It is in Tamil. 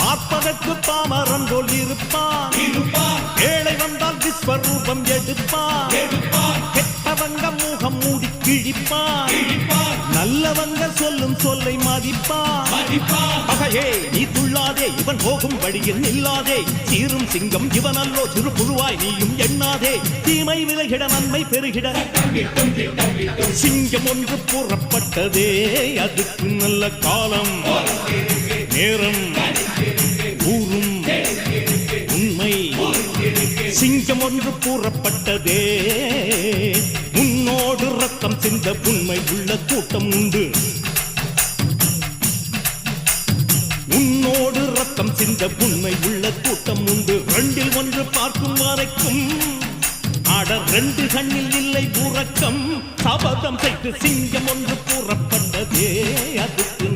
பார்ப்பதற்கு பாமரன் போல் இருப்பான், ஏழை வந்தால் விஸ்வரூபம் எடுப்பான், கெட்டவங்க முகம் மூடி கிழிப்பான், நல்லவங்க சொல்லும் சொல்லை மதிப்பான். பகையே நீ துள்ளாதே, இவன் போகும் வழியில் நில்லாதே, சீரும் சிங்கம் இவன் அல்லோ, சிறு புழுவாய் நீயும் எண்ணாதே, தீமை விலகிட நன்மை பெருகிட சிங்கம் ஒன்று கூறப்பட்டதே, அதுக்கு நல்ல காலம் நேரம் ஊரும் உண்மை. சிங்கம் ஒன்று கூறப்பட்டதே, உன்னோடு ரத்தம் சிந்த உண்மை உள்ள கூட்டம் உண்டு, உன்னோடு ரத்தம் சிந்த உண்மை உள்ள கூட்டம் உண்டு. ரெண்டில் ஒன்று பார்க்கும் வரைக்கும் ஆட ரெண்டு கண்ணில் இல்லை உறக்கம், சபதம் செய்து சிங்கம் ஒன்று கூறப்பட்டதே, அதுக்கு